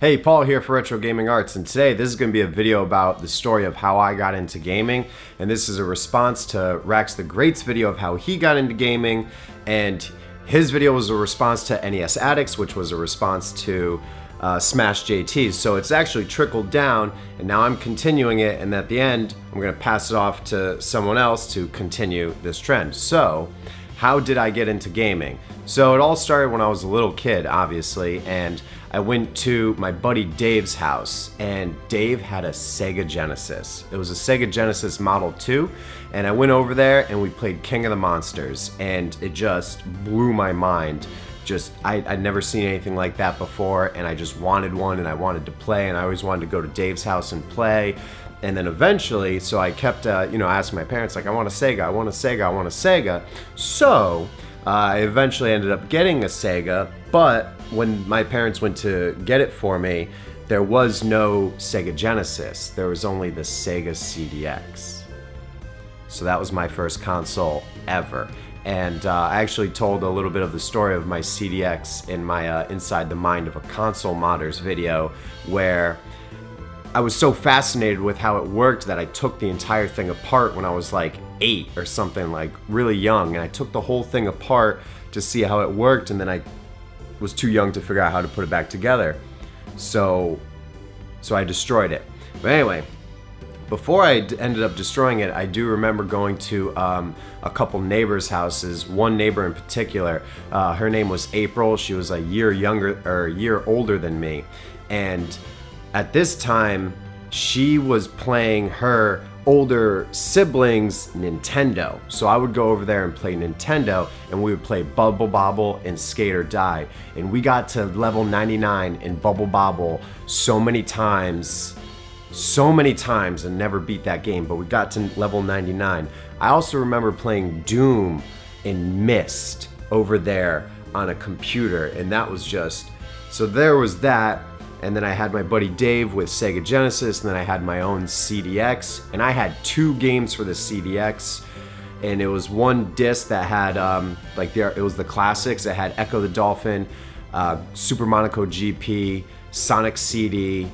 Hey, Paul here for Retro Gaming Arts, and today this is going to be a video about the story of how I got into gaming, and this is a response to RAX the Great's video of how he got into gaming, and his video was a response to NES Addicts, which was a response to Smash JTs. So it's actually trickled down, and now I'm continuing it, and at the end I'm going to pass it off to someone else to continue this trend. So how did I get into gaming? So it all started when I was a little kid, obviously, and I went to my buddy Dave's house, and Dave had a Sega Genesis. It was a Sega Genesis Model 2, and I went over there and we played King of the Monsters, and it just blew my mind. I'd never seen anything like that before, and I just wanted one, and I wanted to play, and I always wanted to go to Dave's house and play. And then eventually, so I kept, asking my parents, like, I want a Sega, I want a Sega, I want a Sega. So I eventually ended up getting a Sega, but when my parents went to get it for me, there was no Sega Genesis. There was only the Sega CDX. So that was my first console ever. And I actually told a little bit of the story of my CDX in my Inside the Mind of a Console Modders video, where I was so fascinated with how it worked that I took the entire thing apart when I was like 8 or something, like really young, and I took the whole thing apart to see how it worked, and then I was too young to figure out how to put it back together. So I destroyed it. But anyway, before I ended up destroying it, I do remember going to a couple neighbors' houses. One neighbor in particular, her name was April. She was a year older than me, and at this time, she was playing her older siblings' Nintendo. So I would go over there and play Nintendo, and we would play Bubble Bobble and Skate or Die. And we got to level 99 in Bubble Bobble so many times and never beat that game, but we got to level 99. I also remember playing Doom and Myst over there on a computer, and that was just, so there was that. And then I had my buddy Dave with Sega Genesis, and then I had my own CDX, and I had 2 games for the CDX, and it was one disc that had it was the classics. It had Echo the Dolphin, Super Monaco GP, Sonic CD,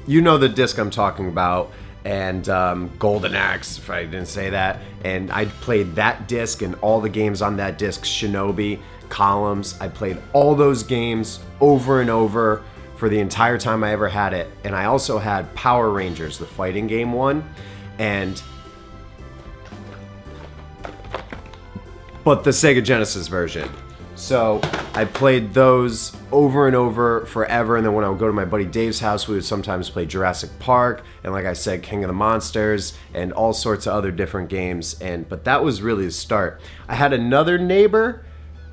you know the disc I'm talking about, and Golden Axe, if I didn't say that. And I played that disc and all the games on that disc, Shinobi, Columns. I played all those games over and over for the entire time I ever had it. And I also had Power Rangers, the fighting game one, but the Sega Genesis version. So I played those over and over forever, and then when I would go to my buddy Dave's house, we would sometimes play Jurassic Park, and like I said, King of the Monsters, and all sorts of other different games. But that was really the start. I had another neighbor.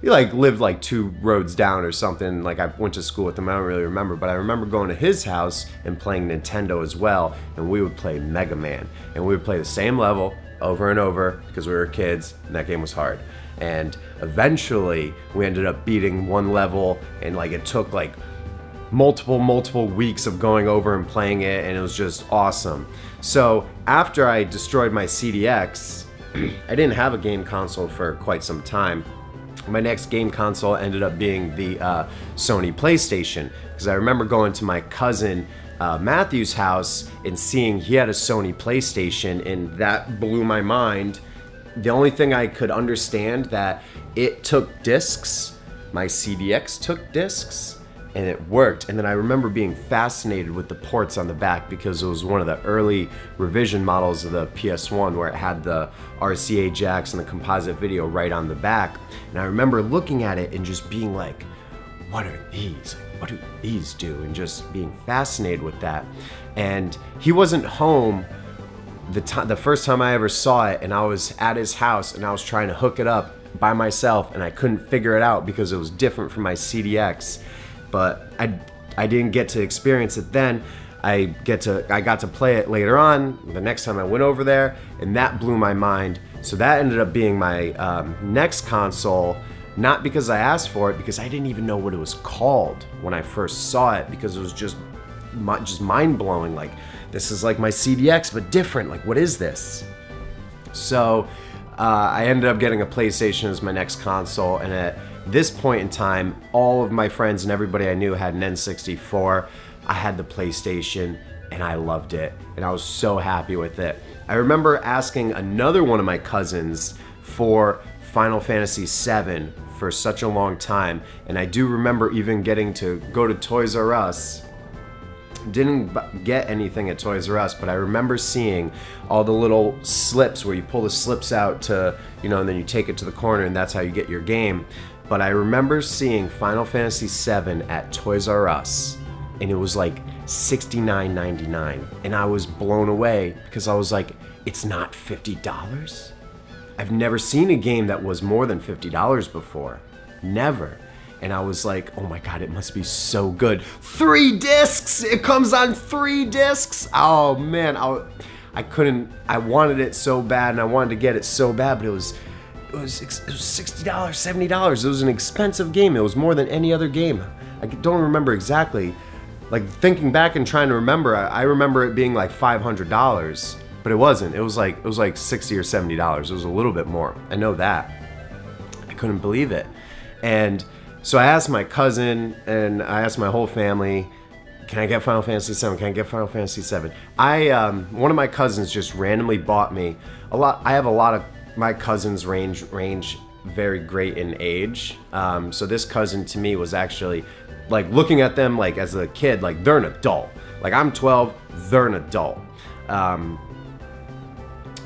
He lived like 2 roads down or something. Like, I went to school with him, I don't really remember, but I remember going to his house and playing Nintendo as well, and we would play Mega Man, and we would play the same level over and over because we were kids, and that game was hard. And eventually we ended up beating one level, and it took multiple weeks of going over and playing it, and it was just awesome. So after I destroyed my CDX, I didn't have a game console for quite some time. My next game console ended up being the Sony PlayStation, because I remember going to my cousin Matthew's house and seeing he had a Sony PlayStation, and that blew my mind. The only thing I could understand, that it took discs, my CDX took discs, and it worked. And then I remember being fascinated with the ports on the back, because it was one of the early revision models of the PS1 where it had the RCA jacks and the composite video right on the back. And I remember looking at it and just being like, what are these? What do these do? And just being fascinated with that. And he wasn't home the first time I ever saw it, and I was at his house and I was trying to hook it up by myself, and I couldn't figure it out because it was different from my CDX. But I didn't get to experience it then. I got to play it later on, the next time I went over there, and that blew my mind. So that ended up being my next console, not because I asked for it, because I didn't even know what it was called when I first saw it, because it was just mind-blowing. Like, this is like my CDX but different, like, what is this? So I ended up getting a PlayStation as my next console, and this point in time, all of my friends and everybody I knew had an N64. I had the PlayStation, and I loved it, and I was so happy with it. I remember asking another one of my cousins for Final Fantasy VII for such a long time, and I do remember even getting to go to Toys R Us. Didn't get anything at Toys R Us, but I remember seeing all the little slips where you pull the slips out to, you know, and then you take it to the corner, and that's how you get your game. But I remember seeing Final Fantasy VII at Toys R Us, and it was like $69.99, and I was blown away because I was like, it's not $50? I've never seen a game that was more than $50 before. Never. And I was like, oh my God, it must be so good. 3 discs! It comes on 3 discs! Oh man, I couldn't, I wanted it so bad, and I wanted to get it so bad, but it was $60, $70. It was an expensive game. It was more than any other game. I don't remember exactly. Like, thinking back and trying to remember, I remember it being like $500, but it wasn't. It was like $60 or $70. It was a little bit more. I know that. I couldn't believe it. And so I asked my cousin, and I asked my whole family, can I get Final Fantasy VII? Can I get Final Fantasy VII? One of my cousins just randomly bought me a lot. I have a lot of, my cousins range very great in age. So this cousin to me was actually, like, looking at them like as a kid, like they're an adult. Like, I'm 12, they're an adult.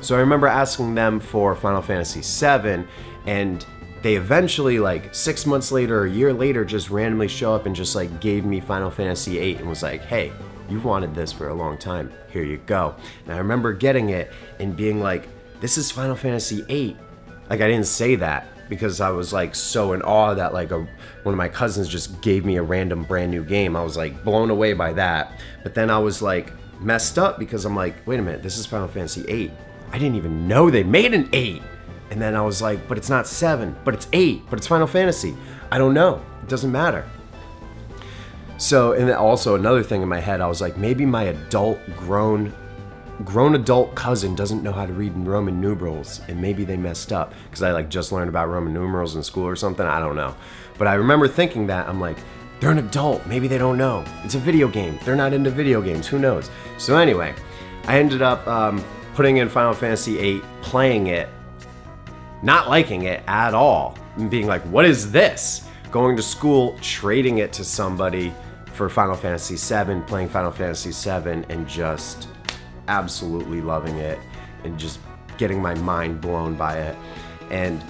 So I remember asking them for Final Fantasy VII, and they eventually, like 6 months later, or a year later, just randomly show up and just like gave me Final Fantasy VIII and was like, hey, you've wanted this for a long time, here you go. And I remember getting it and being like, this is Final Fantasy VIII. Like, I didn't say that because I was like so in awe that like one of my cousins just gave me a random brand new game. I was like blown away by that. But then I was like messed up because I'm like, wait a minute, this is Final Fantasy VIII. I didn't even know they made an 8. And then I was like, but it's not 7, but it's 8, but it's Final Fantasy. I don't know, it doesn't matter. So, and then also another thing in my head, I was like, maybe my adult, grown adult cousin doesn't know how to read Roman numerals, and maybe they messed up because I like just learned about Roman numerals in school or something. I don't know, but I remember thinking that. I'm like, they're an adult, maybe they don't know. It's a video game. They're not into video games. Who knows? So anyway, I ended up putting in Final Fantasy VIII, playing it, not liking it at all, and being like, what is this? Going to school, trading it to somebody for Final Fantasy VII, playing Final Fantasy VII, and just absolutely loving it and just getting my mind blown by it. And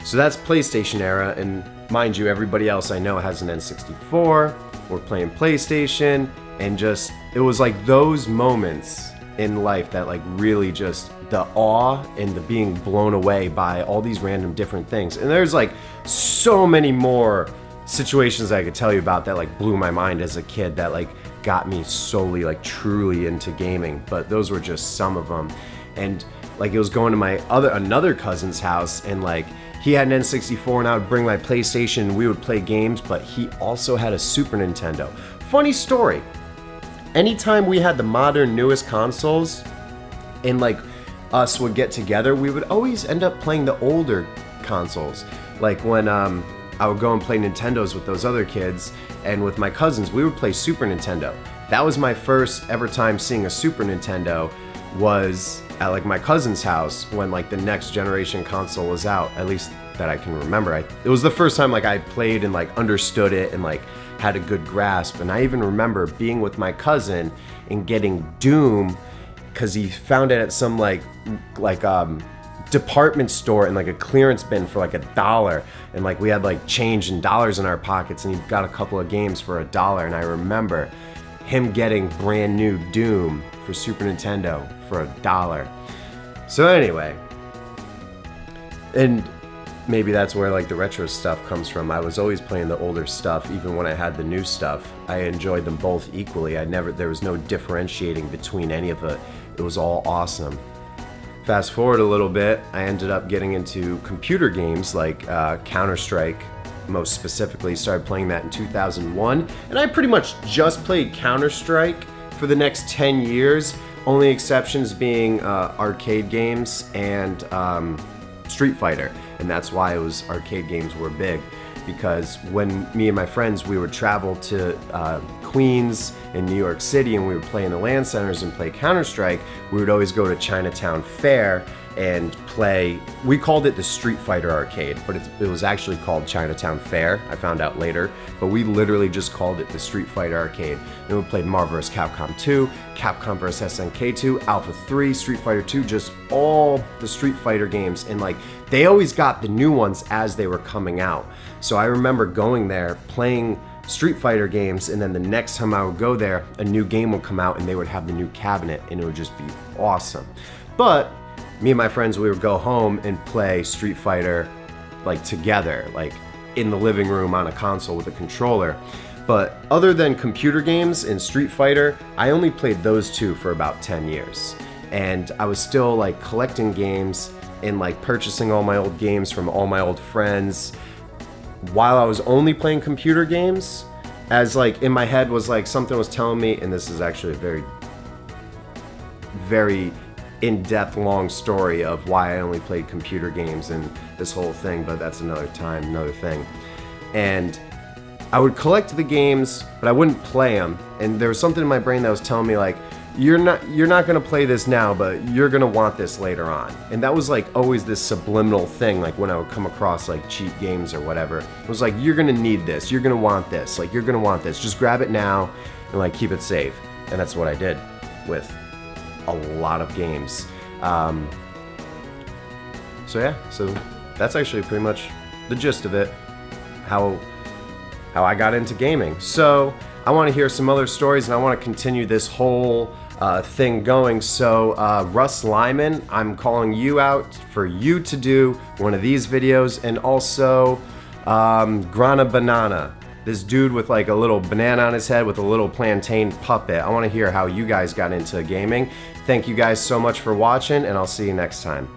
so that's PlayStation era, and mind you, everybody else I know has an N64. We're playing PlayStation, and just, it was like those moments in life that like really just, the awe and the being blown away by all these random different things. And there's like so many more situations I could tell you about that like blew my mind as a kid, that like got me solely, like truly into gaming, but those were just some of them. And like, it was going to my another cousin's house, and like he had an N64 and I would bring my PlayStation and we would play games, but he also had a Super Nintendo. Funny story, anytime we had the modern newest consoles and like us would get together, we would always end up playing the older consoles. Like when I would go and play Nintendos with those other kids, and with my cousins, we would play Super Nintendo. That was my first ever time seeing a Super Nintendo, was at like my cousin's house when like the next generation console was out, at least that I can remember. It was the first time like I played and like understood it and like had a good grasp. And I even remember being with my cousin and getting Doom, because he found it at some like department store in like a clearance bin for like $1, and like we had like change in dollars in our pockets, and he got a couple of games for $1. And I remember him getting brand new Doom for Super Nintendo for $1. So anyway, and maybe that's where like the retro stuff comes from. I was always playing the older stuff, even when I had the new stuff. I enjoyed them both equally. There was no differentiating between any of it. It was all awesome. Fast forward a little bit, I ended up getting into computer games like Counter-Strike, most specifically. Started playing that in 2001, and I pretty much just played Counter-Strike for the next 10 years, only exceptions being arcade games and Street Fighter, and that's why arcade games were big. because when me and my friends, we would travel to Queens in New York City and we would play in the LAN centers and play Counter-Strike, we would always go to Chinatown Fair and play, we called it the Street Fighter Arcade, but it was actually called Chinatown Fair, I found out later, but we literally just called it the Street Fighter Arcade. And we played Marvel vs. Capcom 2, Capcom vs. SNK 2, Alpha 3, Street Fighter 2, just all the Street Fighter games, and like, they always got the new ones as they were coming out. So I remember going there, playing Street Fighter games, and then the next time I would go there, a new game would come out and they would have the new cabinet and it would just be awesome. But me and my friends, we would go home and play Street Fighter like together, like in the living room on a console with a controller. But other than computer games and Street Fighter, I only played those two for about 10 years. And I was still like collecting games and like purchasing all my old games from all my old friends while I was only playing computer games, as like in my head was like something was telling me, and this is actually a very in-depth long story of why I only played computer games and this whole thing, but that's another time, another thing. And I would collect the games, but I wouldn't play them, and there was something in my brain that was telling me like, you're not gonna play this now, but you're gonna want this later on. And that was like always this subliminal thing, like when I would come across like cheap games or whatever, it was like, you're gonna need this, you're gonna want this, like you're gonna want this, just grab it now and like keep it safe. And that's what I did with a lot of games. So yeah, so that's actually pretty much the gist of it, how I got into gaming. So I want to hear some other stories, and I want to continue this whole thing going. So Russ Lyman, I'm calling you out for you to do one of these videos, and also Grana Banana, this dude with like a little banana on his head with a little plantain puppet. I want to hear how you guys got into gaming. Thank you guys so much for watching, and I'll see you next time.